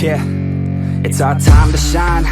Yeah, it's our time to shine.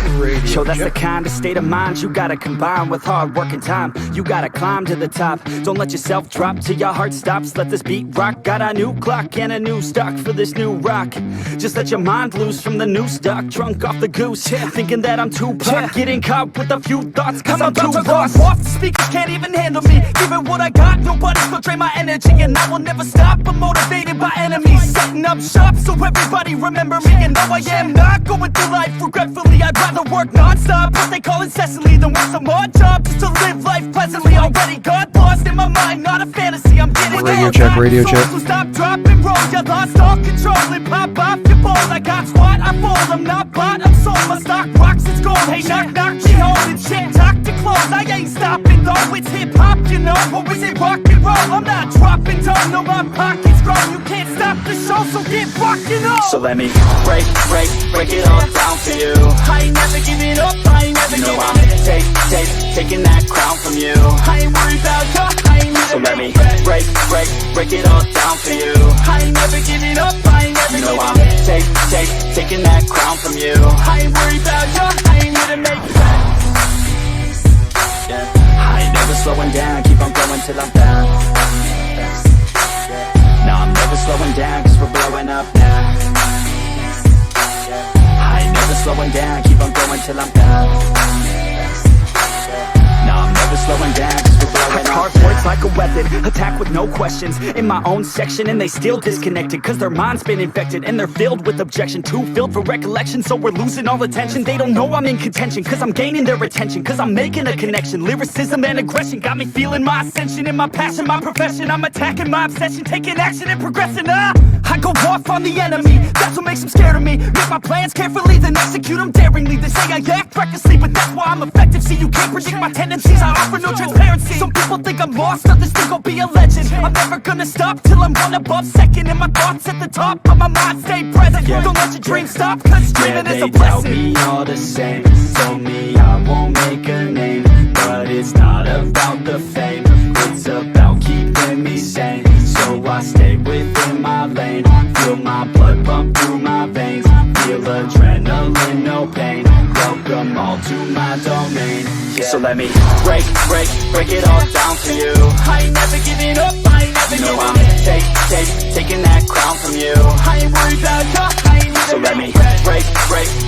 Show that's the kind of state of mind you gotta combine with hard work and time. You gotta climb to the top. Don't let yourself drop till your heart stops. Let this beat rock. Got a new clock and a new stock for this new rock. Just let your mind loose from the new stock. Drunk off the goose, thinking that I'm too pop. Getting caught with a few thoughts cause I'm too lost. Off the speakers can't even handle me. Giving what I got, nobody's gonna drain my energy. And I will never stop, I'm motivated by enemies. Setting up shop so everybody remember me. And no, I am not going through life regretfully. I'd rather work non-stop, what they call incessantly, than work some odd job just to live life pleasantly. Already got lost in my mind, not a fantasy. I'm getting Radio check. So stop, drop, and roll. You lost all control and pop off your ball. I got squat, I fall. I'm not bought, I'm sold. My stock rocks, it's gold. Hey, knock, knock, she holding shit. Talk to close, I ain't stopping though. It's hip hop, you know, or is it rock and roll? I'm not dropping down, no, my pocket's grown. You can't stop the show, so get rocking on. So let me break it all down for you. I ain't never giving up, I ain't never giving up. Taking that crown from you. I ain't worried about you, I ain't never. So let me break it all down for you. I ain't never giving up, I ain't never giving up. Taking that crown from you. I ain't worried about you, I ain't here to make friends. Yeah. I ain't never slowing down, keep on going till I'm down. No, I'm never slowing down, cause we're blowing up now. I ain't never slowing down, keep on going till I'm down. No, I'm never slowing down, cause we're blowing up. Hard words like a weapon, attack with no questions. In my own section and they still disconnected, cause their mind's been infected and they're filled with objection. Too filled for recollection, so we're losing all attention. They don't know I'm in contention, cause I'm gaining their attention. Cause I'm making a connection, lyricism and aggression got me feeling my ascension. In my passion, my profession, I'm attacking my obsession. Taking action and progressing, I go off on the enemy, that's what makes them scared of me. Make my plans carefully, then execute them daringly. They say I act recklessly, but that's why I'm effective. See, you can't predict my tendencies, I offer no transparency. Some people think I'm lost, others think I'll be a legend. I'm never gonna stop till I'm one above second. And my thoughts at the top, but my mind stay present. Don't let your dreams stop, cause dreaming is a blessing. They tell me all the same, told me I won't make a name. But it's not about the fame, it's about keeping me sane. So I stay within my lane, feel my blood pump through my veins. Feel adrenaline, no pain, welcome all to my domain. So let me break it all down for you. I ain't never giving up, I ain't never giving up. I'm taking that crown from you. I ain't worried about you, I ain't never. So let me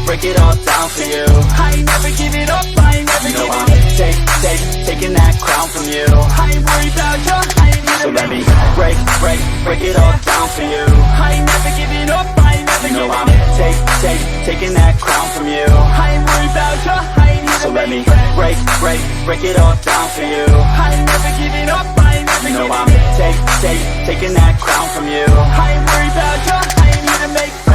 break it all down for you. I ain't never giving up, I ain't never giving up. I'm taking that crown from you. I ain't worried about you, I ain't never. So let me break it all down for you. I ain't never giving up, I ain't never giving up. I'm taking that crown from you. I ain't worried about you, I ain't never. So let me break it all down for you. I ain't never giving up, I ain't never giving up. I'm taking that crown from you. I ain't worried about you, I ain't here to make friends.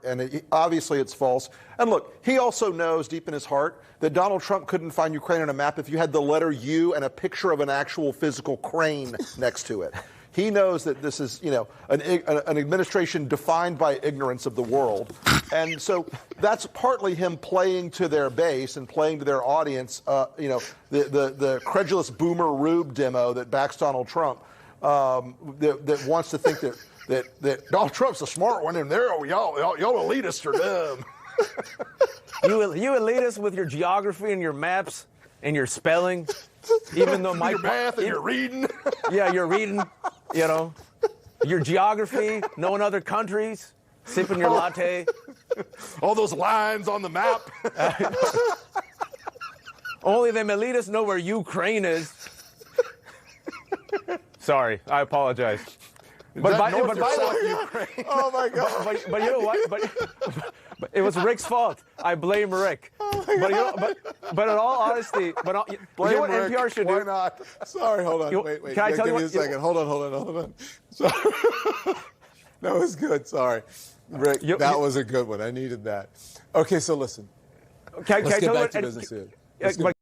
And obviously it's false. And look, he also knows deep in his heart that Donald Trump couldn't find Ukraine on a map if you had the letter U and a picture of an actual physical crane next to it. He knows that this is, an administration defined by ignorance of the world. And so that's partly him playing to their base and playing to their audience, the credulous boomer Rube demo that backs Donald Trump, that wants to think that Donald Trump's the smart one, and y'all elitists are dumb. You elitists with your geography and your maps and your spelling, even though your math and your reading. Yeah, you're reading. Your geography, knowing other countries, sipping your latte. All those lines on the map. Only the elites know where Ukraine is. Sorry, I apologize. But by the way, Oh my God! but you know what? But it was Rick's fault. I blame Rick. But in all honesty, you know what Rick. NPR should Why do? not? Sorry, hold on. Wait. Can I tell Give you me a second. Hold on. Sorry. That was good. Sorry, Rick. That was a good one. I needed that. Okay, so listen. Let's get back to business here. Let's get-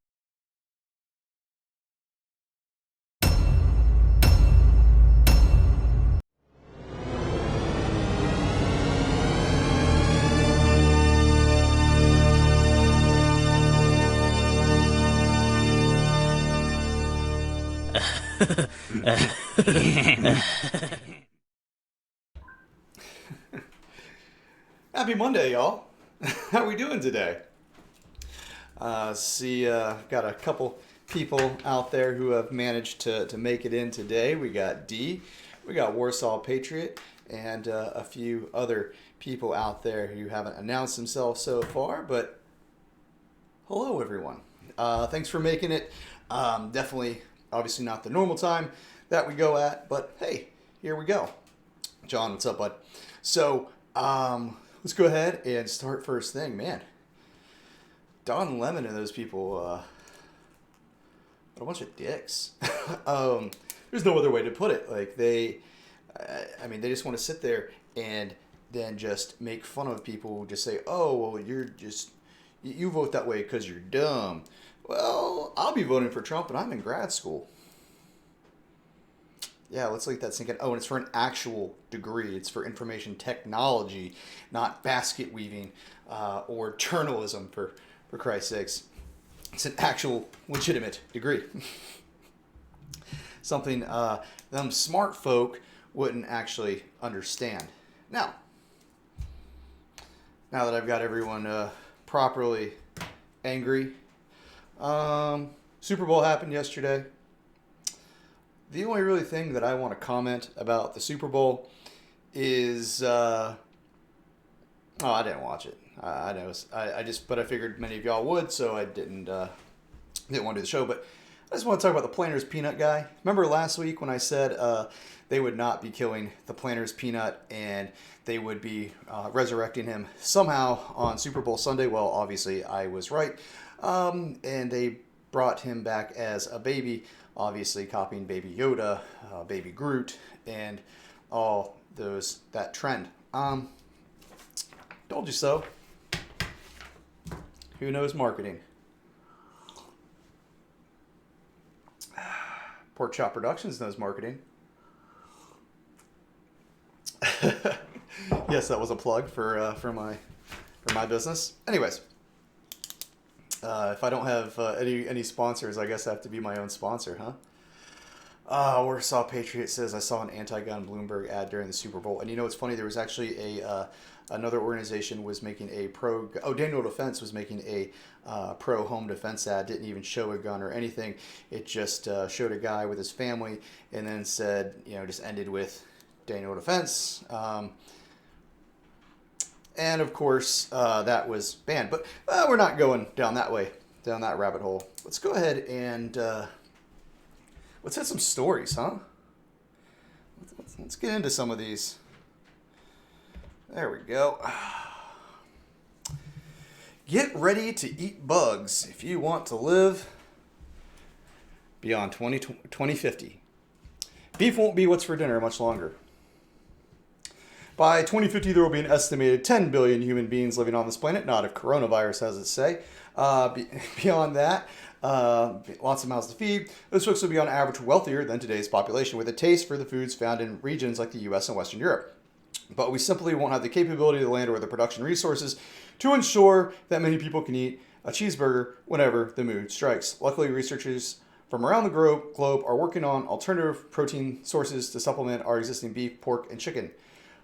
Happy Monday, y'all. How we doing today? Got a couple people out there who have managed to make it in today. We got D, we got Warsaw Patriot, and a few other people out there who haven't announced themselves so far, but hello, everyone. Thanks for making it. Definitely, obviously not the normal time that we go at, but hey, here we go. John, what's up, bud? So, let's go ahead and start first thing, man. Don Lemon and those people, are a bunch of dicks. There's no other way to put it. Like, they just want to sit there and then just make fun of people who just say, oh, well, you vote that way because you're dumb. Well, I'll be voting for Trump and I'm in grad school. Yeah, let's let that sink in. Oh, and it's for an actual degree. It's for information technology, not basket weaving or journalism, for Christ's sakes. It's an actual legitimate degree. Something them smart folk wouldn't actually understand. Now that I've got everyone properly angry, Super Bowl happened yesterday. The only really thing that I want to comment about the Super Bowl is, I didn't watch it. I know. But I figured many of y'all would, so I didn't want to do the show. But I just want to talk about the Planters Peanut guy. Remember last week when I said they would not be killing the Planters Peanut and they would be resurrecting him somehow on Super Bowl Sunday? Well, obviously I was right. And they brought him back as a baby, obviously copying Baby Yoda, Baby Groot, and all that trend. Told you so. Who knows marketing? Pork Chop Productions knows marketing. Yes, that was a plug for my business. Anyways. If I don't have any sponsors, I guess I have to be my own sponsor, huh? Warsaw Patriot says, I saw an anti-gun Bloomberg ad during the Super Bowl. And you know, it's funny, there was actually another organization was making a Daniel Defense was making a pro-home defense ad. Didn't even show a gun or anything. It just showed a guy with his family and then said, just ended with Daniel Defense. And of course, that was banned. But we're not going down that rabbit hole. Let's go ahead and let's hit some stories, huh? Let's get into some of these. There we go. Get ready to eat bugs if you want to live beyond 2050. Beef won't be what's for dinner much longer. By 2050, there will be an estimated 10 billion human beings living on this planet, not if coronavirus has its say. Beyond that, lots of mouths to feed. Those folks will be on average wealthier than today's population with a taste for the foods found in regions like the US and Western Europe. But we simply won't have the capability of the land or the production resources to ensure that many people can eat a cheeseburger whenever the mood strikes. Luckily, researchers from around the globe are working on alternative protein sources to supplement our existing beef, pork, and chicken.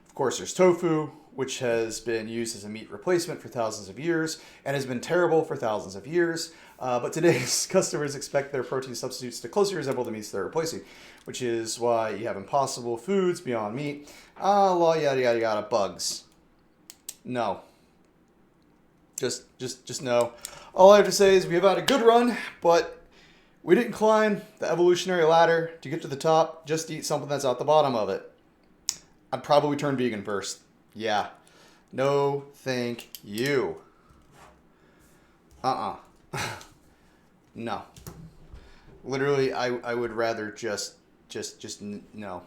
Of course, there's tofu, which has been used as a meat replacement for thousands of years and has been terrible for thousands of years. But today's customers expect their protein substitutes to closely resemble the meats they're replacing, which is why you have impossible foods beyond meat. Yada, yada, yada, bugs. No. Just no. All I have to say is we've had a good run, but we didn't climb the evolutionary ladder to get to the top just to eat something that's at the bottom of it. I'd probably turn vegan first. Yeah. No, thank you. No. Literally, I would rather just no.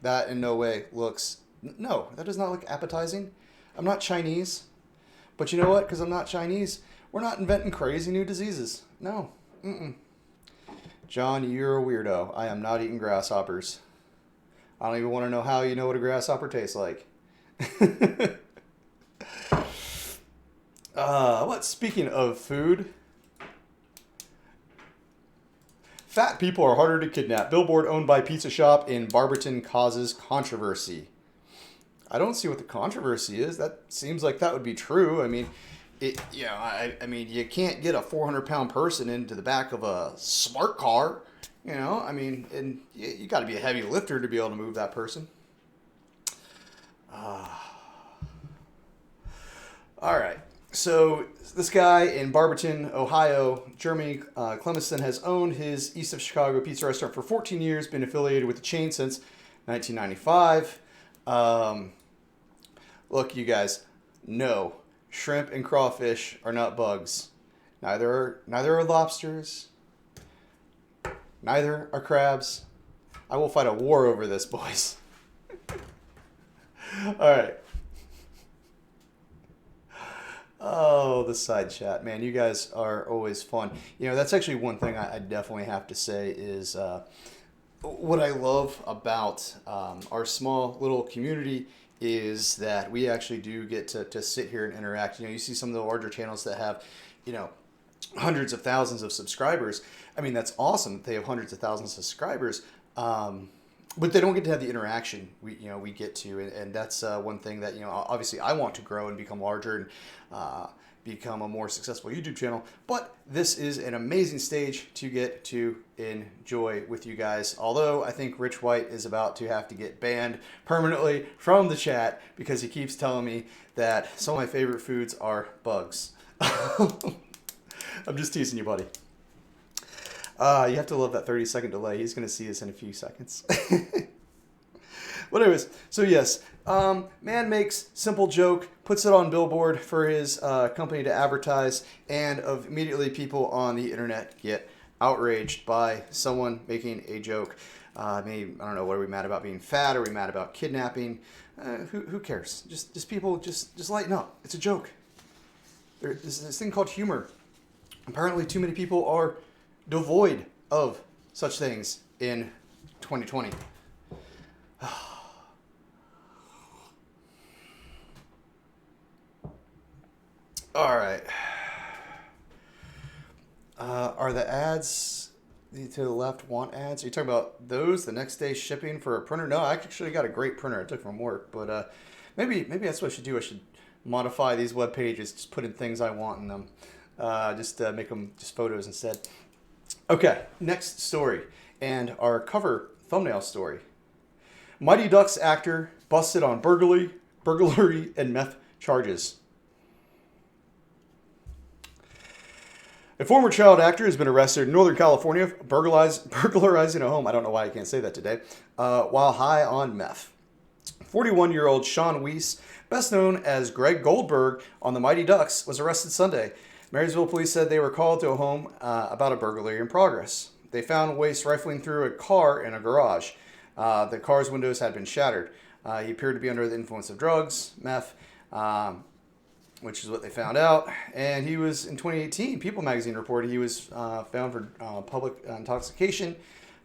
That in no way looks, no, that does not look appetizing. I'm not Chinese. But you know what? Because I'm not Chinese, we're not inventing crazy new diseases. No. John, you're a weirdo. I am not eating grasshoppers. I don't even want to know how you know what a grasshopper tastes like. Speaking of food, fat people are harder to kidnap. Billboard owned by pizza shop in Barberton causes controversy. I don't see what the controversy is. That seems like that would be true. I mean, I mean, you can't get a 400-pound person into the back of a smart car. You know, I mean, and you got to be a heavy lifter to be able to move that person. All right. So this guy in Barberton, Ohio, Jeremy Clemison, has owned his East of Chicago pizza restaurant for 14 years, been affiliated with the chain since 1995. Look, you guys, no, shrimp and crawfish are not bugs. Neither are lobsters. Neither are crabs. I will fight a war over this, boys. All right. Oh, the side chat, man. You guys are always fun. You know, that's actually one thing I definitely have to say is what I love about our small little community is that we actually do get to sit here and interact. You know, you see some of the larger channels that have, you know, hundreds of thousands of subscribers. I mean, that's awesome. They have hundreds of thousands of subscribers. But they don't get to have the interaction we get to, and that's one thing that, you know, obviously I want to grow and become larger and become a more successful YouTube channel. But this is an amazing stage to get to enjoy with you guys. Although I think Rich White is about to have to get banned permanently from the chat because he keeps telling me that some of my favorite foods are bugs. I'm just teasing you, buddy. You have to love that 30-second delay. He's going to see this in a few seconds. But anyways, so yes, man makes simple joke, puts it on billboard for his company to advertise, and immediately people on the internet get outraged by someone making a joke. Maybe, I don't know, what are we mad about being fat? Are we mad about kidnapping? Who cares? Just people, just lighten up. It's a joke. There's this thing called humor. Apparently too many people are devoid of such things in 2020. All right. Are the ads to the left want ads? Are you talking about those, the next day shipping for a printer? No, I actually got a great printer I took from work, but maybe that's what I should do. I should modify these web pages, just put in things I want in them. Just make them just photos instead. Okay, next story, and our cover thumbnail story. Mighty Ducks actor busted on burglary, and meth charges. A former child actor has been arrested in Northern California burglarizing a home. I don't know why I can't say that today. While high on meth. 41-year-old Sean Weiss, best known as Greg Goldberg on the Mighty Ducks, was arrested Sunday. Marysville police said they were called to a home about a burglary in progress. They found Weiss rifling through a car in a garage. The car's windows had been shattered. He appeared to be under the influence of drugs, meth, which is what they found out. And he was, in 2018, People magazine reported he was found for public intoxication.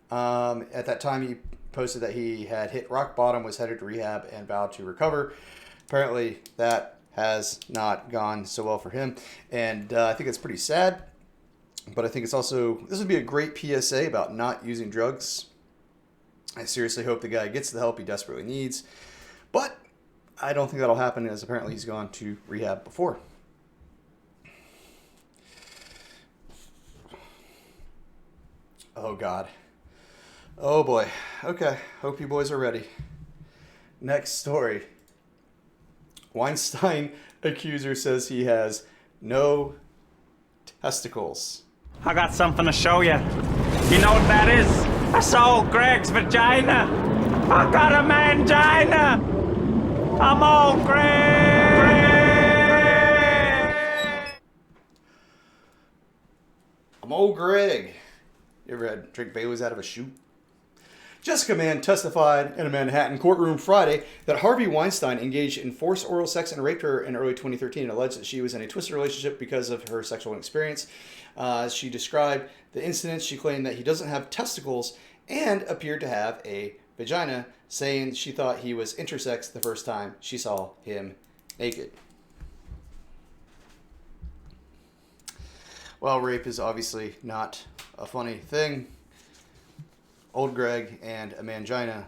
At that time, he posted that he had hit rock bottom, was headed to rehab, and vowed to recover. Apparently, that has not gone so well for him. And I think it's pretty sad. But I think it's also, this would be a great PSA about not using drugs. I seriously hope the guy gets the help he desperately needs. But I don't think that'll happen, as apparently he's gone to rehab before. Oh, God. Oh, boy. Okay. Hope you boys are ready. Next story. Weinstein accuser says he has no testicles. I got something to show you. You know what that is? That's old Greg's vagina. I got a mangina. I'm old Greg. I'm old Greg. You ever had drink Baileys out of a shoe? Jessica Mann testified in a Manhattan courtroom Friday that Harvey Weinstein engaged in forced oral sex and raped her in early 2013 and alleged that she was in a twisted relationship because of her sexual experience. As she described the incident, she claimed that he doesn't have testicles and appeared to have a vagina, saying she thought he was intersex the first time she saw him naked. Well, rape is obviously not a funny thing. Old Greg and a mangina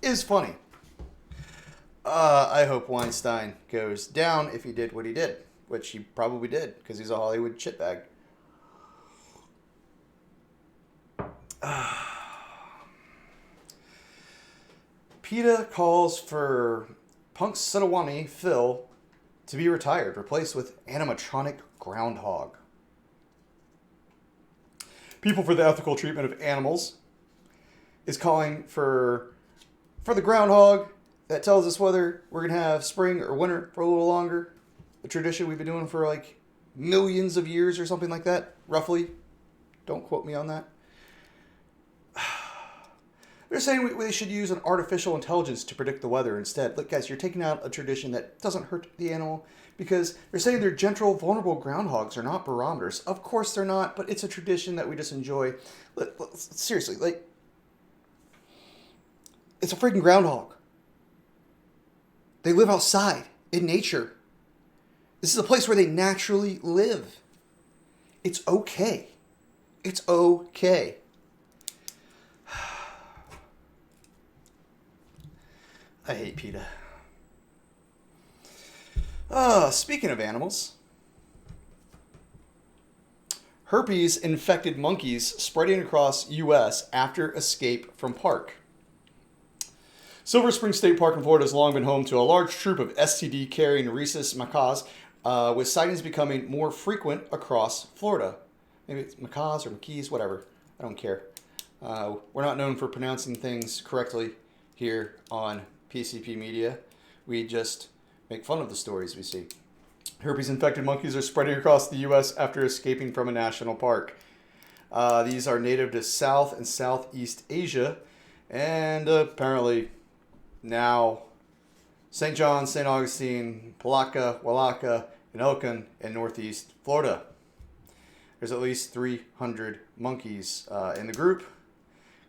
is funny. I hope Weinstein goes down if he did what he did, which he probably did because he's a Hollywood shitbag. PETA calls for Punxsutawney Phil to be retired, replaced with animatronic groundhog. People for the Ethical Treatment of Animals is calling for the groundhog that tells us whether we're going to have spring or winter for a little longer. A tradition we've been doing for like millions of years or something like that, roughly. Don't quote me on that. They're saying we should use an artificial intelligence to predict the weather instead. Look, guys, you're taking out a tradition that doesn't hurt the animal because they're saying they're gentle, vulnerable groundhogs are not barometers. Of course they're not, but it's a tradition that we just enjoy. Seriously, like, it's a freaking groundhog. They live outside in nature. This is a place where they naturally live. It's okay. It's okay. I hate PETA. Speaking of animals, herpes infected monkeys spreading across U.S. after escape from park. Silver Spring State Park in Florida has long been home to a large troop of STD-carrying rhesus macaques, with sightings becoming more frequent across Florida. Maybe it's macaques or maquis, whatever. I don't care. We're not known for pronouncing things correctly here on PCP Media. We just make fun of the stories we see. Herpes-infected monkeys are spreading across the U.S. after escaping from a national park. These are native to South and Southeast Asia, and apparently now St. John, St. Augustine, Palatka, Walaka, and Elkin in Northeast Florida. There's at least 300 monkeys in the group,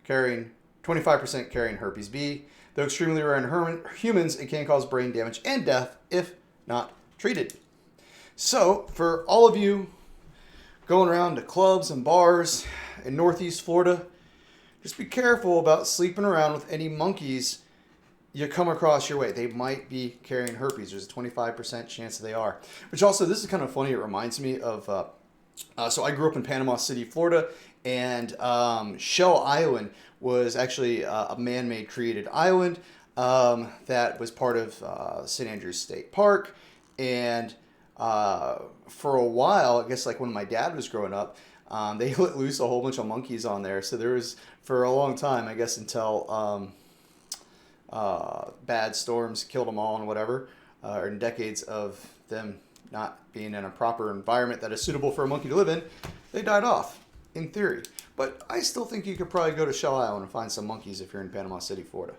carrying 25% carrying herpes B. Though extremely rare in humans, it can cause brain damage and death if not treated. So, for all of you going around to clubs and bars in Northeast Florida, just be careful about sleeping around with any monkeys you come across your way. They might be carrying herpes. There's a 25% chance that they are. Which also, this is kind of funny. It reminds me of, so I grew up in Panama City, Florida, and Shell Island was actually a man-made created island that was part of St. Andrews State Park. And for a while, I guess like when my dad was growing up, they let loose a whole bunch of monkeys on there. So there was, for a long time, I guess until bad storms killed them all and whatever, or in decades of them not being in a proper environment that is suitable for a monkey to live in, they died off, in theory. But I still think you could probably go to Shell Island and find some monkeys if you're in Panama City, Florida.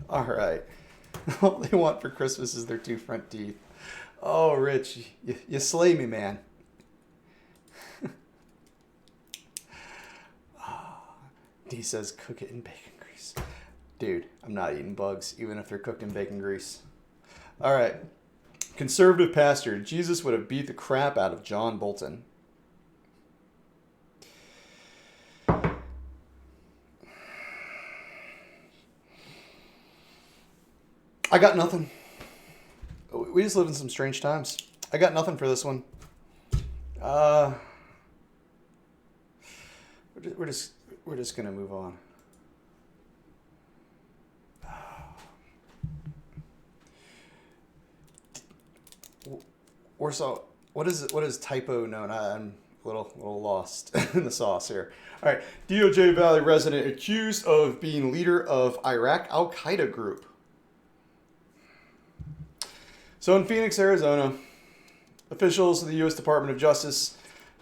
All right. All they want for Christmas is their 2 front teeth. Oh, Rich, you slay me, man. D says cook it in bacon grease. Dude, I'm not eating bugs, even if they're cooked in bacon grease. All right. Conservative pastor, Jesus would have beat the crap out of John Bolton. I got nothing. We just live in some strange times. I got nothing for this one. We're just gonna move on. Warsaw. What is typo known? I'm a little lost in the sauce here. All right. DOJ Valley resident accused of being leader of Iraq Al Qaeda group. So in Phoenix, Arizona, officials of the U.S. Department of Justice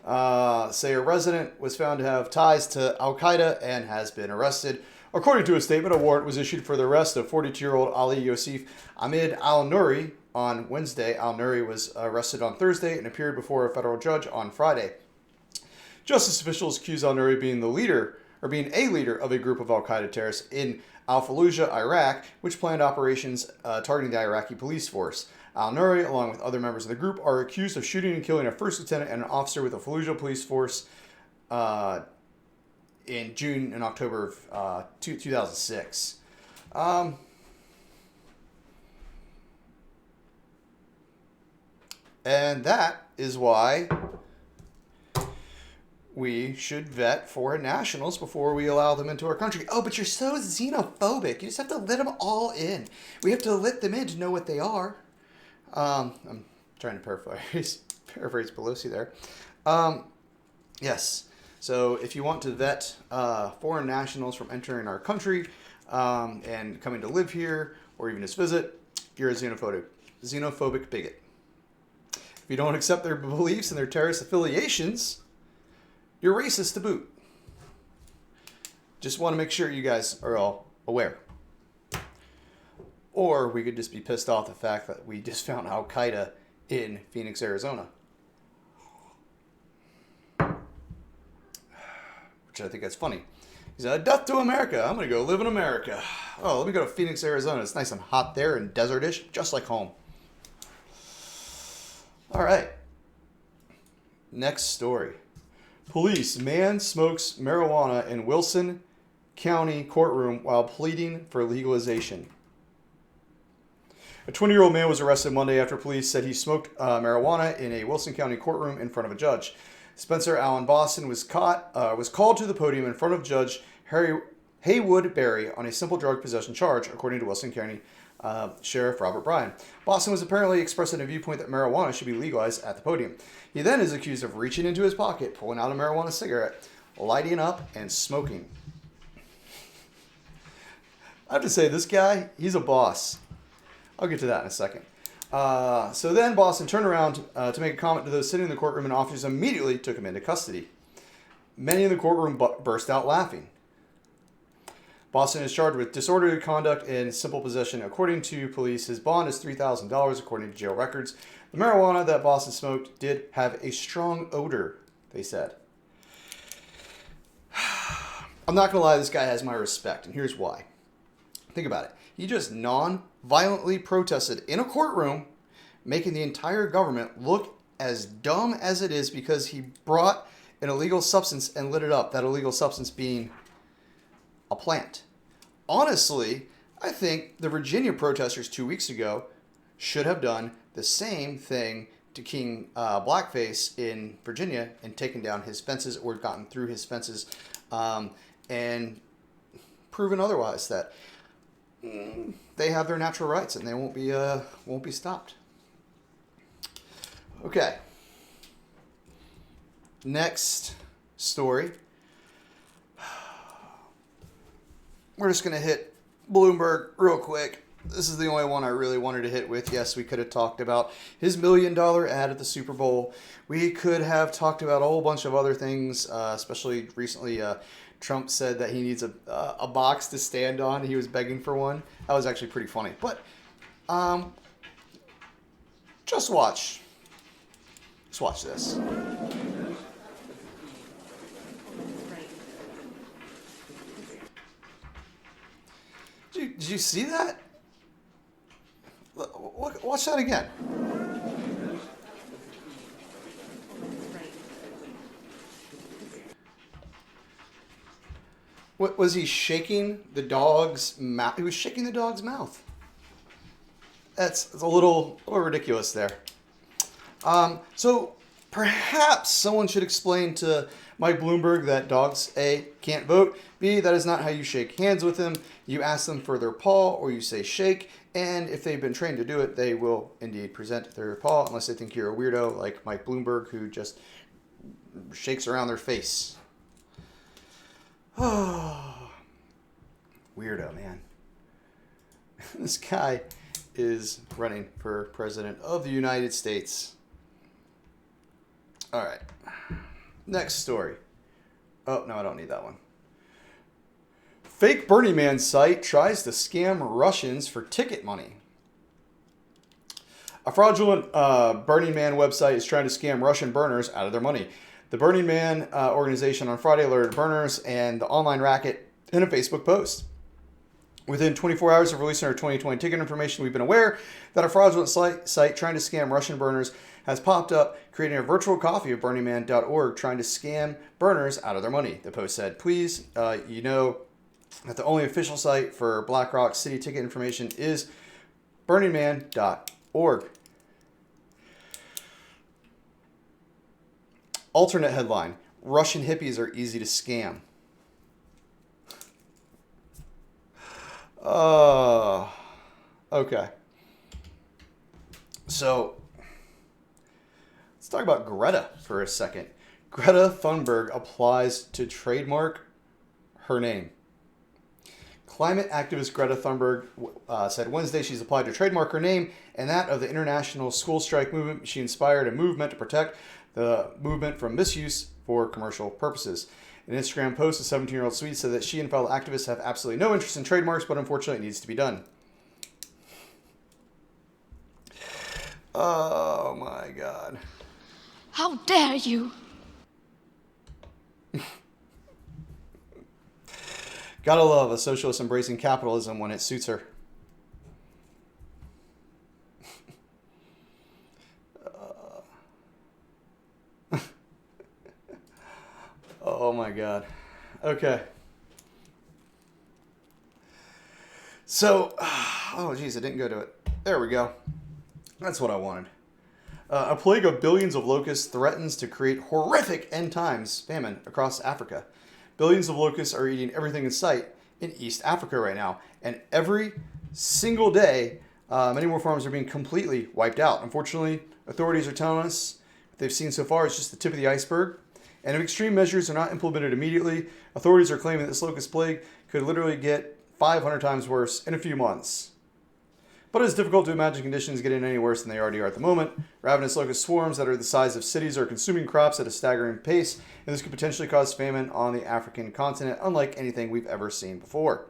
say a resident was found to have ties to Al Qaeda and has been arrested. According to a statement, a warrant was issued for the arrest of 42-year-old Ali Yosef Ahmed Al-Nouri on Wednesday. Al-Nouri was arrested on Thursday and appeared before a federal judge on Friday. Justice officials accuse Al-Nouri of being a leader of a group of Al-Qaeda terrorists in Al-Fallujah, Iraq, which planned operations targeting the Iraqi police force. Al-Nouri, along with other members of the group, are accused of shooting and killing a first lieutenant and an officer with the Fallujah police force in June and October of 2006. And that is why we should vet foreign nationals before we allow them into our country. Oh, but you're so xenophobic. You just have to let them all in. We have to let them in to know what they are. I'm trying to paraphrase Pelosi there. Yes. So if you want to vet foreign nationals from entering our country and coming to live here or even just visit, you're a xenophobic bigot. If you don't accept their beliefs and their terrorist affiliations, you're racist to boot. Just want to make sure you guys are all aware. Or we could just be pissed off the fact that we just found Al Qaeda in Phoenix, Arizona. Which I think that's funny. He said, death to America. I'm going to go live in America. Oh, let me go to Phoenix, Arizona. It's nice and hot there and desertish, just like home. All right. Next story. Police. Man smokes marijuana in Wilson County courtroom while pleading for legalization. A 20-year-old man was arrested Monday after police said he smoked marijuana in a Wilson County courtroom in front of a judge. Spencer Allen Boston was called to the podium in front of Judge Haywood Berry on a simple drug possession charge, according to Wilson County Sheriff Robert Bryan. Boston was apparently expressing a viewpoint that marijuana should be legalized at the podium. He then is accused of reaching into his pocket, pulling out a marijuana cigarette, lighting up, and smoking. I have to say, this guy, he's a boss. I'll get to that in a second. So then Boston turned around to make a comment to those sitting in the courtroom, and officers immediately took him into custody. Many in the courtroom burst out laughing. Boston is charged with disorderly conduct and simple possession. According to police, his bond is $3,000, according to jail records. The marijuana that Boston smoked did have a strong odor, they said. I'm not going to lie, this guy has my respect, and here's why. Think about it. He just non-violently protested in a courtroom, making the entire government look as dumb as it is because he brought an illegal substance and lit it up, that illegal substance being a plant. Honestly, I think the Virginia protesters 2 weeks ago should have done the same thing to King Blackface in Virginia and taken down his fences or gotten through his fences and proven otherwise that they have their natural rights and they won't be stopped. Okay. Next story. We're just going to hit Bloomberg real quick. This is the only one I really wanted to hit with. Yes, we could have talked about his $1 million ad at the Super Bowl. We could have talked about a whole bunch of other things, especially recently Trump said that he needs a box to stand on. He was begging for one. That was actually pretty funny. But just watch. Just watch this. Did you see that? Watch that again. What was he shaking the dog's mouth? He was shaking the dog's mouth. It's a little ridiculous there. So Perhaps someone should explain to Mike Bloomberg that dogs, A, can't vote, B, that is not how you shake hands with them. You ask them for their paw or you say shake, and if they've been trained to do it, they will indeed present their paw, unless they think you're a weirdo like Mike Bloomberg, who just shakes around their face. Oh, weirdo, man. This guy is running for president of the United States. All right. Next story. Oh, no, I don't need that one. Fake Burning Man site tries to scam Russians for ticket money. A fraudulent Burning Man website is trying to scam Russian burners out of their money. The Burning Man organization on Friday alerted burners and the online racket in a Facebook post. Within 24 hours of releasing our 2020 ticket information, we've been aware that a fraudulent site trying to scam Russian burners has popped up, creating a virtual copy of BurningMan.org trying to scam burners out of their money. The post said, please, you know that the only official site for BlackRock City ticket information is BurningMan.org. Alternate headline, Russian hippies are easy to scam. Okay. So, let's talk about Greta for a second. Greta Thunberg applies to trademark her name. Climate activist Greta Thunberg said Wednesday she's applied to trademark her name and that of the international school strike movement. She inspired a movement to protect the movement from misuse for commercial purposes. An Instagram post, a 17-year-old Swede said that she and fellow activists have absolutely no interest in trademarks, but unfortunately it needs to be done. Oh my God. How dare you? Gotta love a socialist embracing capitalism when it suits her. Oh my God. Okay. So, oh geez, I didn't go to it. There we go. That's what I wanted. A plague of billions of locusts threatens to create horrific end times famine across Africa. Billions of locusts are eating everything in sight in East Africa right now. And every single day, many more farms are being completely wiped out. Unfortunately, authorities are telling us what they've seen so far is just the tip of the iceberg. And if extreme measures are not implemented immediately, authorities are claiming that this locust plague could literally get 500 times worse in a few months. But it's difficult to imagine conditions getting any worse than they already are at the moment. Ravenous locust swarms that are the size of cities are consuming crops at a staggering pace, and this could potentially cause famine on the African continent, unlike anything we've ever seen before.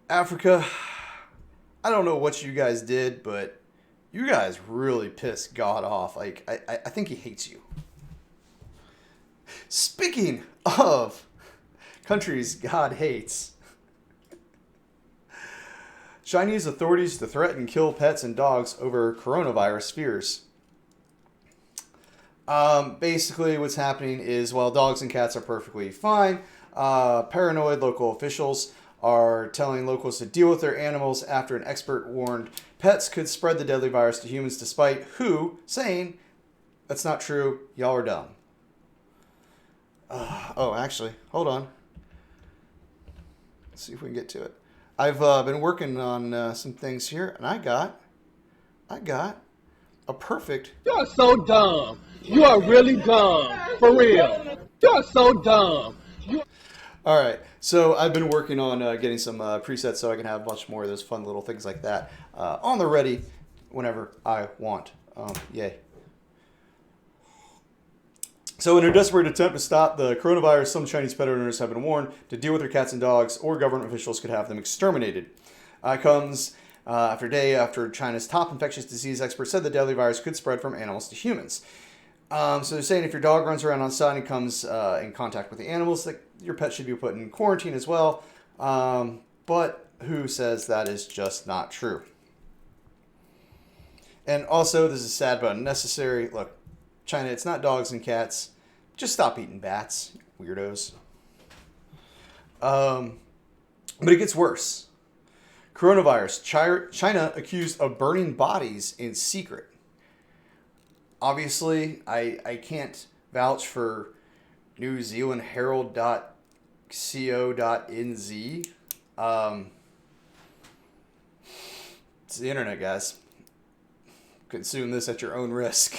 Africa, I don't know what you guys did, but you guys really pissed God off. Like, I think he hates you. Speaking of countries God hates, Chinese authorities to threaten kill pets and dogs over coronavirus fears. Basically, what's happening is while dogs and cats are perfectly fine, paranoid local officials are telling locals to deal with their animals after an expert warned pets could spread the deadly virus to humans, despite WHO saying that's not true, y'all are dumb. Oh, actually, hold on. Let's see if we can get to it. I've been working on some things here, and I got a perfect... You're so dumb. You are really dumb. For real. You're so dumb. All right, so I've been working on getting some presets so I can have much more of those fun little things like that on the ready whenever I want. Yay. So in a desperate attempt to stop the coronavirus, some Chinese pet owners have been warned to deal with their cats and dogs, or government officials could have them exterminated. It comes after a day after China's top infectious disease expert said the deadly virus could spread from animals to humans. So they're saying if your dog runs around on site and comes in contact with the animals, that your pet should be put in quarantine as well. But WHO says that is just not true. And also, this is sad but unnecessary. Look, China, it's not dogs and cats. Just stop eating bats, weirdos. But it gets worse. Coronavirus. China accused of burning bodies in secret. Obviously, I can't vouch for New Zealand Herald.co.nz. It's the internet, guys. Consume this at your own risk.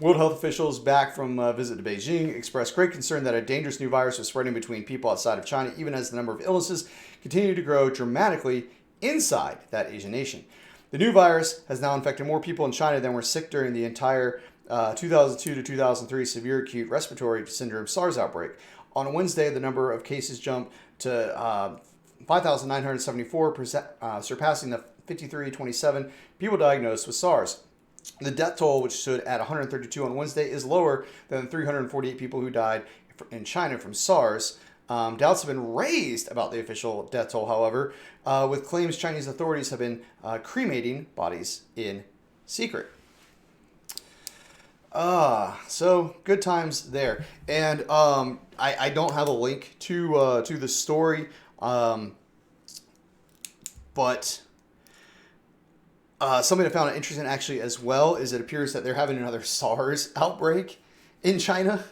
World health officials back from a visit to Beijing expressed great concern that a dangerous new virus was spreading between people outside of China, even as the number of illnesses continued to grow dramatically inside that Asian nation. The new virus has now infected more people in China than were sick during the entire 2002 to 2003 severe acute respiratory syndrome SARS outbreak. On Wednesday, the number of cases jumped to 5,974, surpassing the 5,327 people diagnosed with SARS. The death toll, which stood at 132 on Wednesday, is lower than 348 people who died in China from SARS. Doubts have been raised about the official death toll, however, with claims Chinese authorities have been cremating bodies in secret. So good times there. And I don't have a link to the story, but something I found interesting actually as well is it appears that they're having another SARS outbreak in China.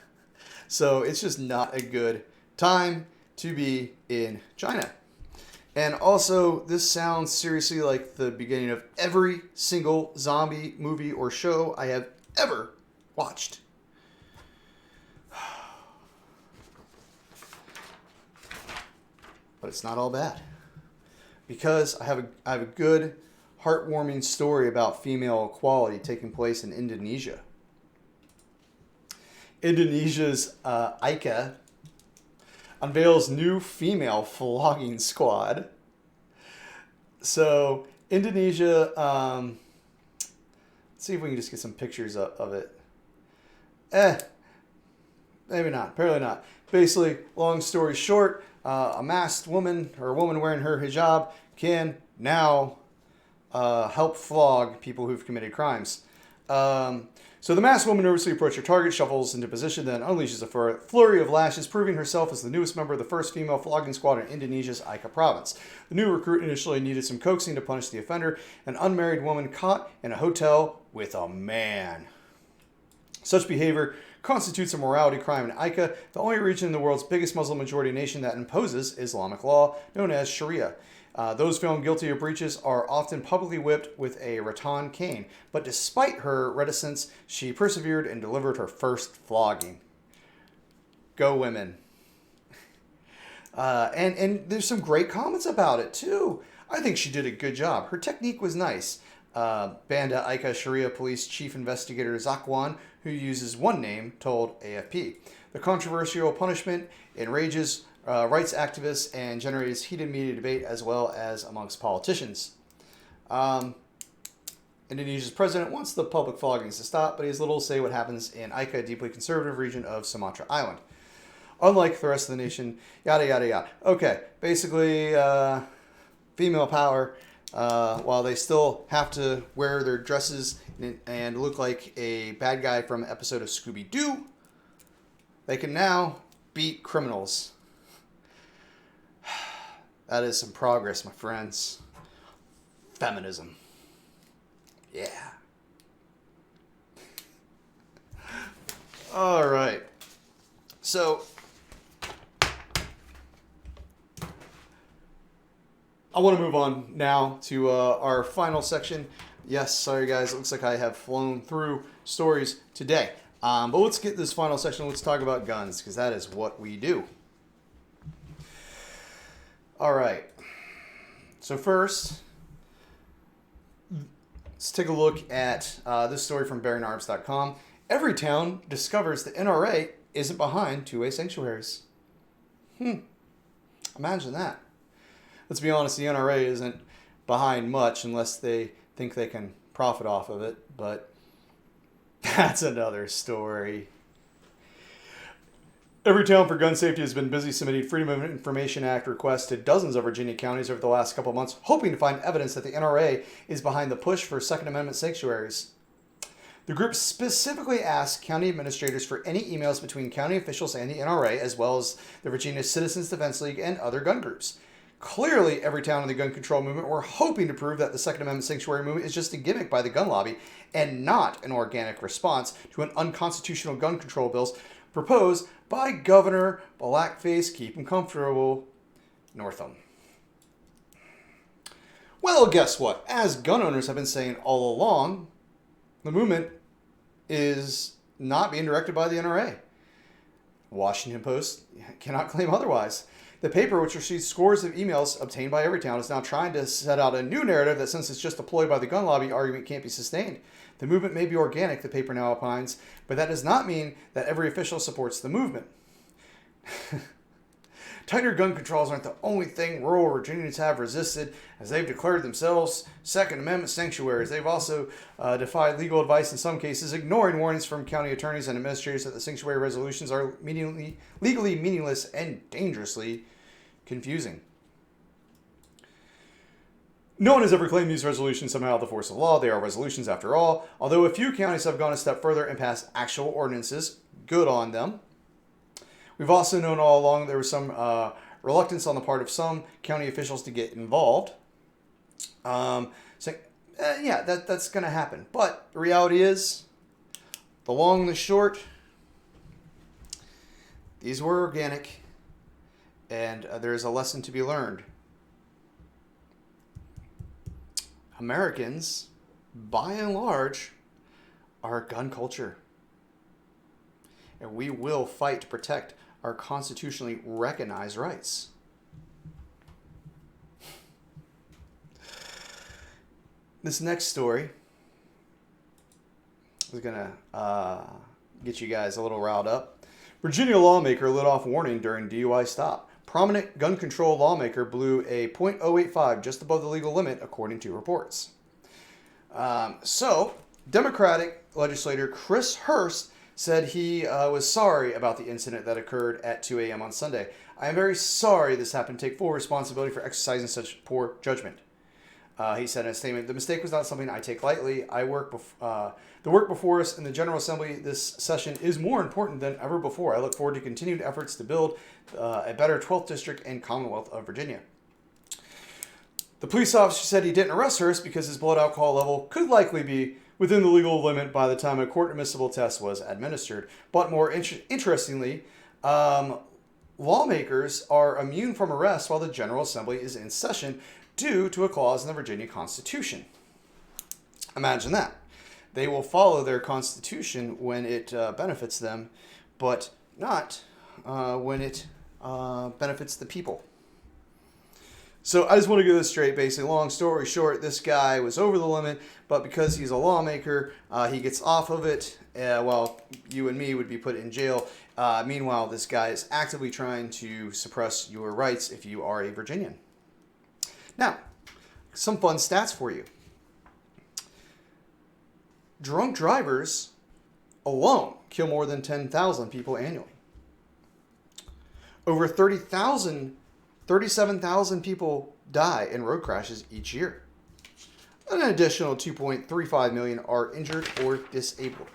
So it's just not a good time to be in China. And also, this sounds seriously like the beginning of every single zombie movie or show I have ever watched. But it's not all bad. Because I have a good, heartwarming story about female equality taking place in Indonesia. Indonesia's ICA unveils new female flogging squad. So Indonesia, let's see if we can just get some pictures of it. Maybe not, apparently not. Basically, long story short, a masked woman or a woman wearing her hijab can now help flog people who've committed crimes. So the masked woman nervously approaches her target, shuffles into position, then unleashes a flurry of lashes, proving herself as the newest member of the first female flogging squad in Indonesia's Aceh province. The new recruit initially needed some coaxing to punish the offender, an unmarried woman caught in a hotel with a man. Such behavior constitutes a morality crime in Aceh, the only region in the world's biggest Muslim majority nation that imposes Islamic law, known as Sharia. Those found guilty of breaches are often publicly whipped with a rattan cane, but despite her reticence, she persevered and delivered her first flogging. Go women. And there's some great comments about it too. I think she did a good job. Her technique was nice. Banda Aceh Sharia Police Chief Investigator Zakwan, who uses one name, told AFP. The controversial punishment enrages rights activists and generates heated media debate as well as amongst politicians. Indonesia's president wants the public floggings to stop, but he has little to say what happens in Aceh, a deeply conservative region of Sumatra Island. Unlike the rest of the nation, yada, yada, yada. Okay, basically, female power, while they still have to wear their dresses and look like a bad guy from an episode of Scooby-Doo, they can now beat criminals. That is some progress, my friends. Feminism. Yeah. All right. So, I want to move on now to our final section. Yes, sorry guys, it looks like I have flown through stories today. But let's get this final section. Let's talk about guns, because that is what we do. All right. So first, let's take a look at this story from BaringArms.com. Every town discovers the NRA isn't behind two-way sanctuaries. Imagine that. Let's be honest, the NRA isn't behind much unless they think they can profit off of it, but that's another story. Every Town for Gun Safety has been busy submitting Freedom of Information Act requests to dozens of Virginia counties over the last couple of months, hoping to find evidence that the NRA is behind the push for Second Amendment sanctuaries. The group specifically asked county administrators for any emails between county officials and the NRA, as well as the Virginia Citizens Defense League and other gun groups. Clearly, every town in the gun control movement were hoping to prove that the Second Amendment sanctuary movement is just a gimmick by the gun lobby and not an organic response to an unconstitutional gun control bills proposed by Governor Blackface Keep 'em Comfortable Northam. Well, guess what? As gun owners have been saying all along, the movement is not being directed by the NRA. Washington Post cannot claim otherwise. The paper, which received scores of emails obtained by Everytown, is now trying to set out a new narrative that since it's just a ploy by the gun lobby, argument can't be sustained. The movement may be organic, the paper now opines, but that does not mean that every official supports the movement. Tighter gun controls aren't the only thing rural Virginians have resisted, as they've declared themselves Second Amendment sanctuaries. They've also defied legal advice in some cases, ignoring warnings from county attorneys and administrators that the sanctuary resolutions are legally meaningless and dangerously confusing. No one has ever claimed these resolutions somehow have the force of law. They are resolutions after all. Although a few counties have gone a step further and passed actual ordinances, good on them. We've also known all along there was some reluctance on the part of some county officials to get involved. That's going to happen. But the reality is, the long and the short, these were organic, and there's a lesson to be learned. Americans, by and large, are a gun culture. And we will fight to protect our constitutionally recognized rights. This next story is going to get you guys a little riled up. Virginia lawmaker lit off warning during DUI stop. Prominent gun control lawmaker blew a .085 just above the legal limit, according to reports. Democratic legislator Chris Hurst said he was sorry about the incident that occurred at 2 a.m. on Sunday. I am very sorry this happened. Take full responsibility for exercising such poor judgment. He said in a statement, "The mistake was not something I take lightly. The work before us in the General Assembly this session is more important than ever before. I look forward to continued efforts to build a better 12th District and Commonwealth of Virginia." The police officer said he didn't arrest Hurst because his blood alcohol level could likely be within the legal limit by the time a court-admissible test was administered. But more interestingly, lawmakers are immune from arrest while the General Assembly is in session due to a clause in the Virginia Constitution. Imagine that. They will follow their Constitution when it benefits them, but not when it benefits the people. So I just want to get this straight. Basically, long story short, this guy was over the limit, but because he's a lawmaker, he gets off of it, while you and me would be put in jail. Meanwhile, this guy is actively trying to suppress your rights if you are a Virginian. Now, some fun stats for you. Drunk drivers alone kill more than 10,000 people annually. Over 37,000 people die in road crashes each year. An additional 2.35 million are injured or disabled.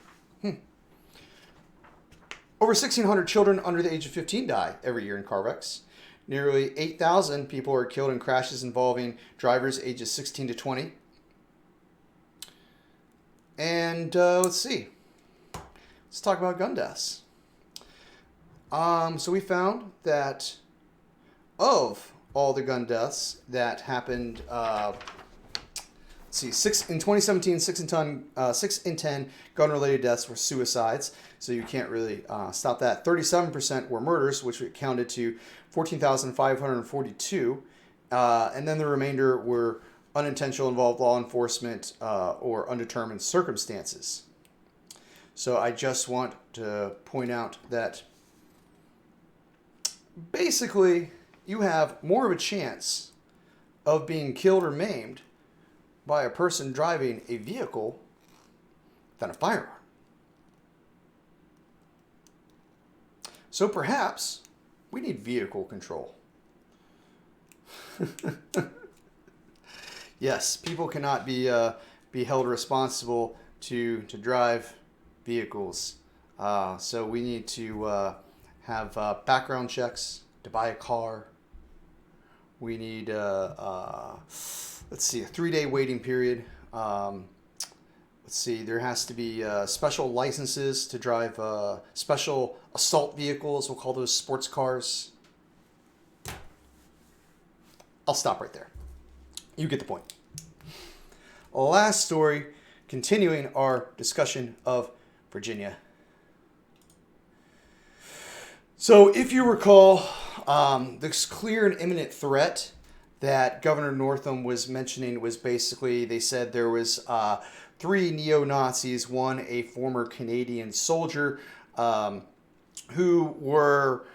Over 1,600 children under the age of 15 die every year in car wrecks. Nearly 8,000 people are killed in crashes involving drivers ages 16 to 20. And let's see. Let's talk about gun deaths. So we found that of all the gun deaths that happened, in 2017, 6 in 10 gun-related deaths were suicides. So you can't really stop that. 37% were murders, which accounted to 14,542. And then the remainder were unintentional involved law enforcement or undetermined circumstances. So I just want to point out that basically you have more of a chance of being killed or maimed by a person driving a vehicle than a firearm. So perhaps we need vehicle control. Yes, people cannot be held responsible to drive vehicles. So we need to have background checks to buy a car, We need, let's see, a 3-day waiting period. Let's see, there has to be special licenses to drive special assault vehicles. We'll call those sports cars. I'll stop right there. You get the point. Last story, continuing our discussion of Virginia. So if you recall, this clear and imminent threat that Governor Northam was mentioning was basically, they said there was 3 neo-Nazis, one a former Canadian soldier, who were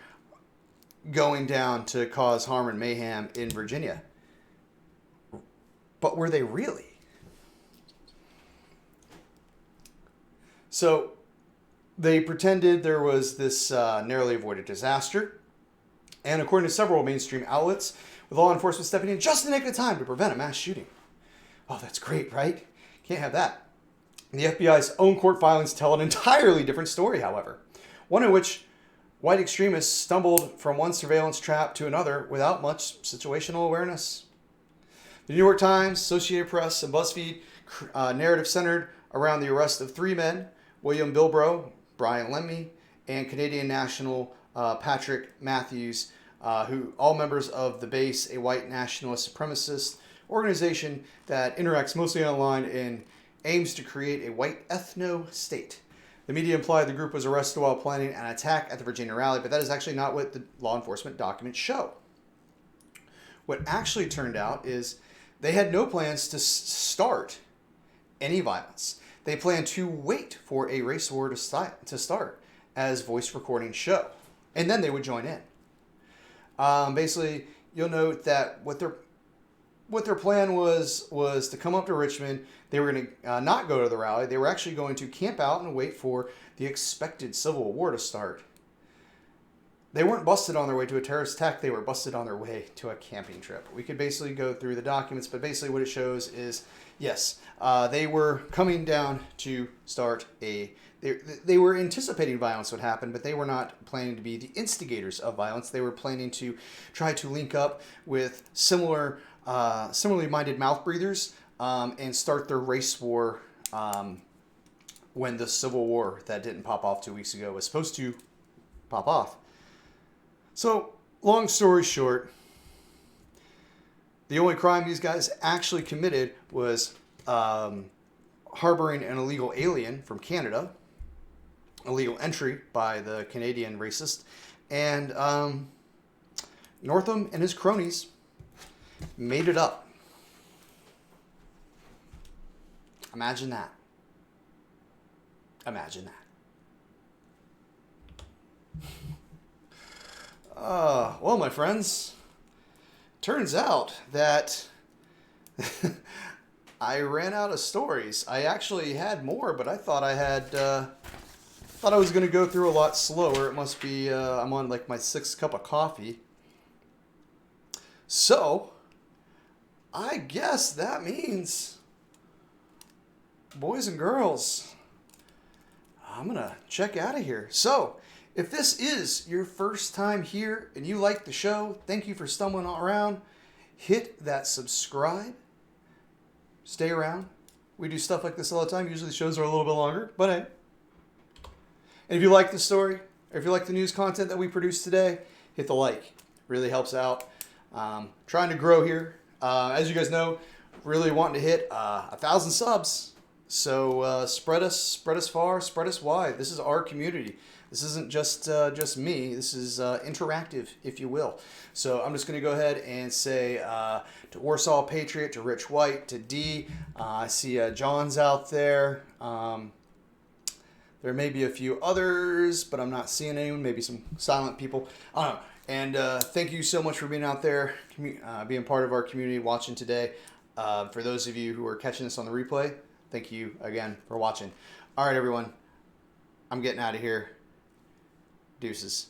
going down to cause harm and mayhem in Virginia. But were they really? So they pretended there was this narrowly avoided disaster. And according to several mainstream outlets, with law enforcement stepping in just in the nick of time to prevent a mass shooting. Oh, that's great, right? Can't have that. The FBI's own court filings tell an entirely different story, however. One in which white extremists stumbled from one surveillance trap to another without much situational awareness. The New York Times, Associated Press, and BuzzFeed narrative centered around the arrest of 3 men, William Bilbrough, Brian Lemmy, and Canadian national Patrick Matthews, who all members of the Base, a white nationalist supremacist organization that interacts mostly online and aims to create a white ethno-state. The media implied the group was arrested while planning an attack at the Virginia rally, but that is actually not what the law enforcement documents show. What actually turned out is they had no plans to start any violence. They planned to wait for a race war to start, as voice recordings show, and then they would join in. Basically, you'll note that what their plan was to come up to Richmond. They were going to not go to the rally. They were actually going to camp out and wait for the expected Civil War to start. They weren't busted on their way to a terrorist attack. They were busted on their way to a camping trip. We could basically go through the documents, but basically what it shows is, yes, they were coming down to start they were anticipating violence would happen, but they were not planning to be the instigators of violence. They were planning to try to link up with similarly minded mouth breathers and start their race war when the Civil War that didn't pop off 2 weeks ago was supposed to pop off. So, long story short, the only crime these guys actually committed was harboring an illegal alien from Canada, illegal entry by the Canadian racist, and Northam and his cronies made it up. Imagine that. Imagine that. Well, my friends, turns out that I ran out of stories. I actually had more, but I thought I was going to go through a lot slower. It must be, I'm on like my 6th cup of coffee. So, I guess that means, boys and girls, I'm going to check out of here. So, if this is your first time here and you like the show, thank you for stumbling around. Hit that subscribe. Stay around. We do stuff like this all the time. Usually the shows are a little bit longer, but hey. And if you like the story, or if you like the news content that we produced today, hit the like. It really helps out. Trying to grow here. As you guys know, really wanting to hit 1,000 subs. So spread us far, spread us wide. This is our community. This isn't just me. This is interactive, if you will. So I'm just going to go ahead and say to Warsaw Patriot, to Rich White, to D. I see John's out there. There may be a few others, but I'm not seeing anyone. Maybe some silent people. I don't know. And thank you so much for being out there, being part of our community, watching today. For those of you who are catching this on the replay, thank you again for watching. All right, everyone. I'm getting out of here. Deuces.